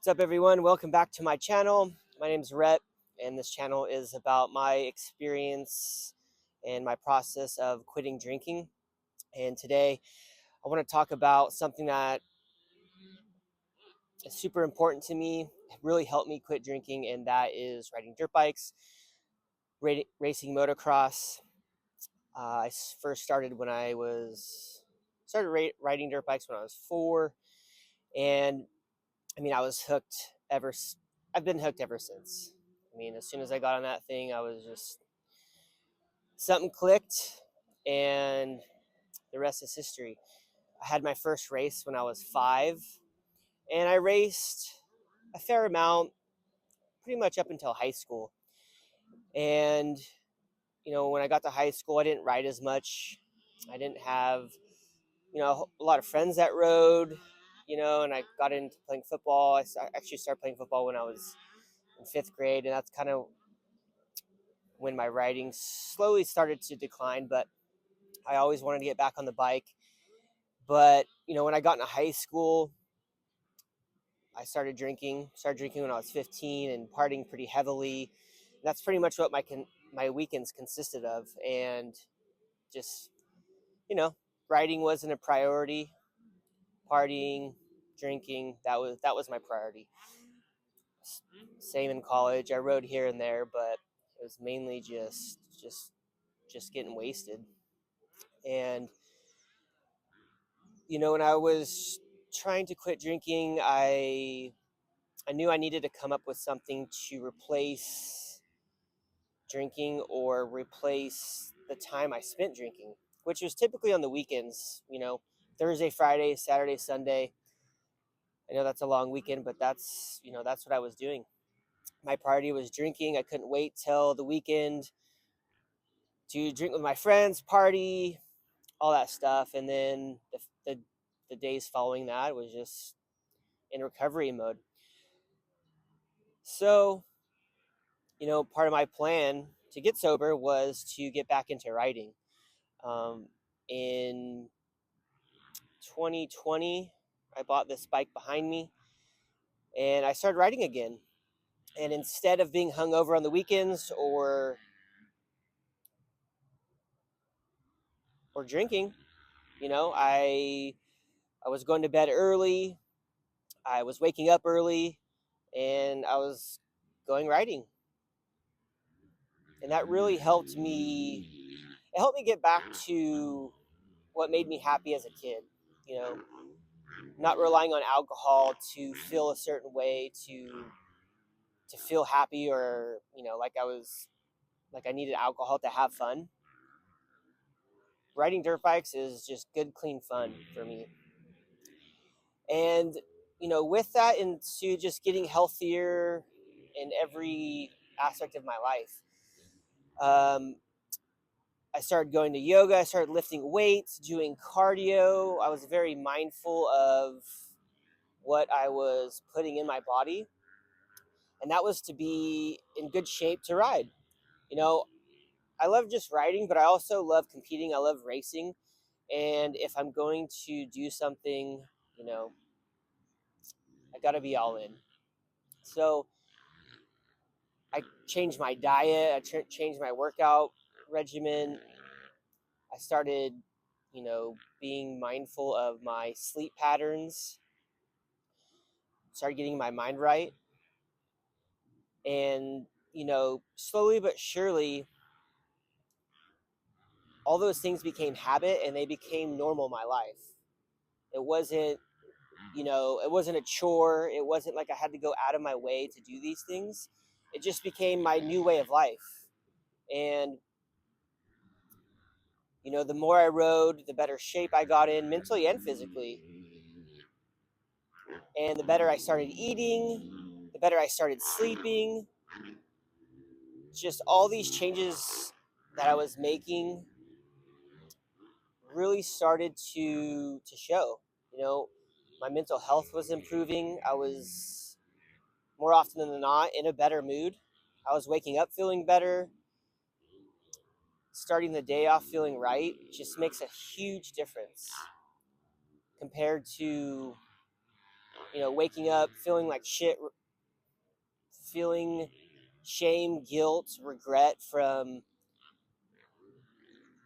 What's up, everyone? Welcome back to my channel. My name is Rhett, and this channel is about my experience and my process of quitting drinking. And today, I want to talk about something that is super important to me. It really helped me quit drinking, and that is riding dirt bikes, racing motocross. I first started when I riding dirt bikes when I was 4, and I was hooked I've been hooked ever since. As soon as I got on that thing, I was just something clicked, and the rest is history. I had my first race when I was 5, and I raced a fair amount pretty much up until high school. And when I got to high school, I didn't ride as much. I didn't have a lot of friends that rode, and I got into playing football. I actually started playing football when I was in 5th grade, and that's kind of when my riding slowly started to decline. But I always wanted to get back on the bike. But when I got into high school, I started drinking when I was 15 and partying pretty heavily. That's pretty much what my weekends consisted of. And just riding wasn't a priority. Partying, drinking, that was my priority. Same in college. I rode here and there, but it was mainly just getting wasted. And when I was trying to quit drinking, I knew I needed to come up with something to replace drinking or replace the time I spent drinking, which was typically on the weekends, Thursday, Friday, Saturday, Sunday. I know that's a long weekend, but that's what I was doing. My priority was drinking. I couldn't wait till the weekend to drink with my friends, party, all that stuff. And then the days following that was just in recovery mode. So, part of my plan to get sober was to get back into riding. In 2020, I bought this bike behind me, and I started riding again. And instead of being hungover on the weekends or drinking, I was going to bed early. I was waking up early, and I was going riding. And that really helped me. It helped me get back to what made me happy as a kid. Not relying on alcohol to feel a certain way, to feel happy, or like I needed alcohol to have fun. Riding dirt bikes is just good, clean fun for me. And with that, into just getting healthier in every aspect of my life, I started going to yoga. I started lifting weights, doing cardio. I was very mindful of what I was putting in my body, and that was to be in good shape to ride. I love just riding, but I also love competing. I love racing. And if I'm going to do something, I got to be all in. So I changed my diet. I changed my workout regimen. I started, being mindful of my sleep patterns. Started getting my mind right. And, slowly but surely, all those things became habit, and they became normal in my life. It wasn't a chore. It wasn't like I had to go out of my way to do these things. It just became my new way of life. And, the more I rode, the better shape I got in, mentally and physically. And the better I started eating, the better I started sleeping. Just all these changes that I was making really started to show. My mental health was improving. I was, more often than not, in a better mood. I was waking up feeling better. Starting the day off feeling right just makes a huge difference compared to waking up feeling like shit, feeling shame, guilt, regret from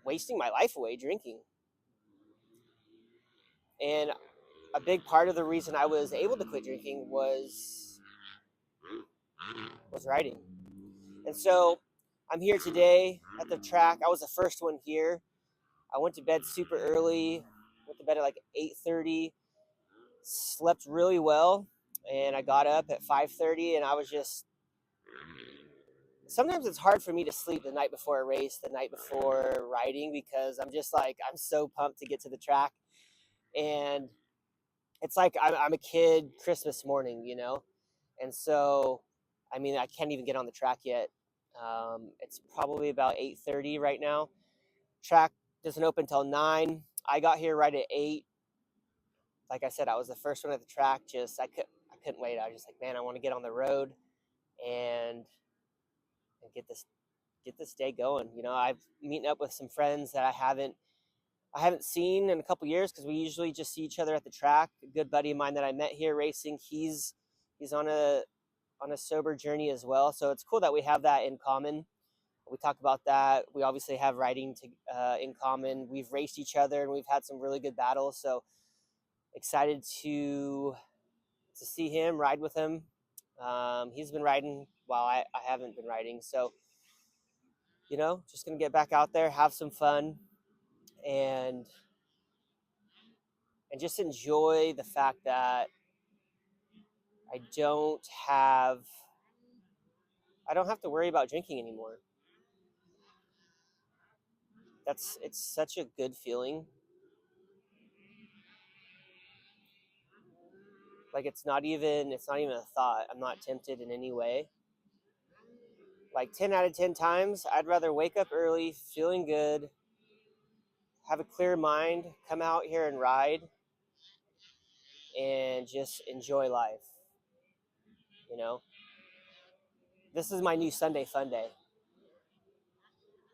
wasting my life away drinking. And a big part of the reason I was able to quit drinking was riding. And so I'm here today at the track. I was the first one here. I went to bed super early. Went to bed at like 8:30. Slept really well, and I got up at 5:30, and I was just. Sometimes it's hard for me to sleep the night before a race, the night before riding, because I'm just like, I'm so pumped to get to the track. And it's like I'm a kid Christmas morning, And so, I mean, I can't even get on the track yet. It's probably about 8:30 right now. Track doesn't open till 9. I got here right at 8. Like I said, I was the first one at the track. I couldn't wait. I was just like, man, I want to get on the road and get this day going. I've meeting up with some friends that I haven't seen in a couple years, because we usually just see each other at the track. A good buddy of mine that I met here racing, he's on a sober journey as well. So it's cool that we have that in common. We talk about that. We obviously have riding in common. We've raced each other and we've had some really good battles. So excited to see him, ride with him. He's been riding while I haven't been riding. So, just going to get back out there, have some fun, and just enjoy the fact that I don't have to worry about drinking anymore. It's such a good feeling. Like it's not even a thought. I'm not tempted in any way. Like 10 out of 10 times, I'd rather wake up early, feeling good, have a clear mind, come out here and ride, and just enjoy life. This is my new Sunday fun day.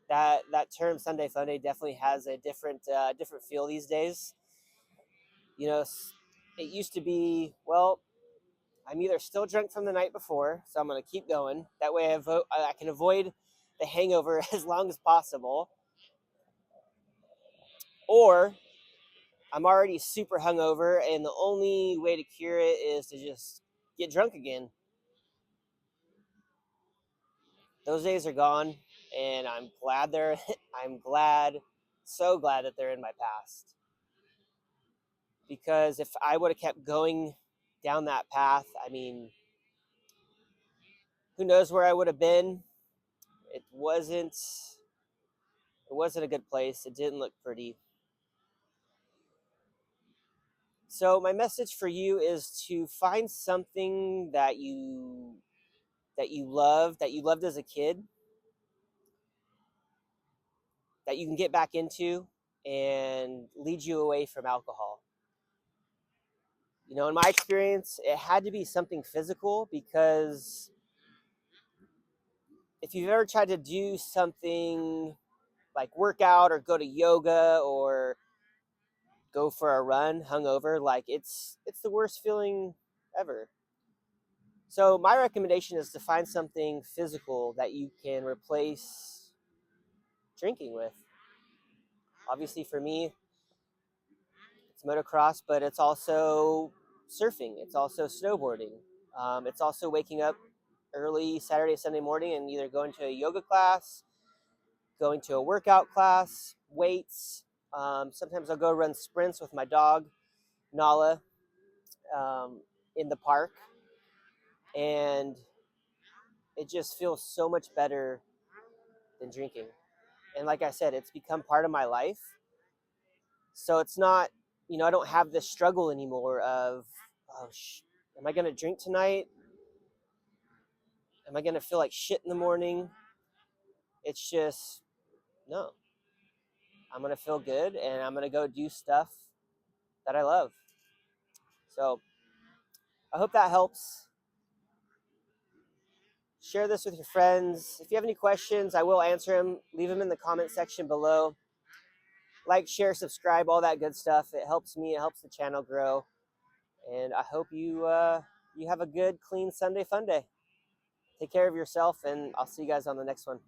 That term Sunday fun day definitely has a different feel these days. It used to be, well, I'm either still drunk from the night before, so I'm going to keep going. That way I can avoid the hangover as long as possible. Or I'm already super hungover, and the only way to cure it is to just get drunk again. Those days are gone, and I'm so glad that they're in my past. Because if I would have kept going down that path, I mean, who knows where I would have been. It wasn't a good place. It didn't look pretty. So my message for you is to find something that you loved as a kid, that you can get back into and lead you away from alcohol. In my experience, it had to be something physical, because if you've ever tried to do something like work out or go to yoga or go for a run hungover, like it's the worst feeling ever. So my recommendation is to find something physical that you can replace drinking with. Obviously for me, it's motocross, but it's also surfing. It's also snowboarding. It's also waking up early Saturday, Sunday morning and either going to a yoga class, going to a workout class, weights. Sometimes I'll go run sprints with my dog, Nala, in the park. And it just feels so much better than drinking. And like I said, it's become part of my life. So it's not, I don't have this struggle anymore of, am I going to drink tonight? Am I going to feel like shit in the morning? It's just, no. I'm going to feel good, and I'm going to go do stuff that I love. So I hope that helps. Share this with your friends. If you have any questions, I will answer them. Leave them in the comment section below. Like, share, subscribe, all that good stuff. It helps me. It helps the channel grow. And I hope you have a good, clean Sunday fun day. Take care of yourself, and I'll see you guys on the next one.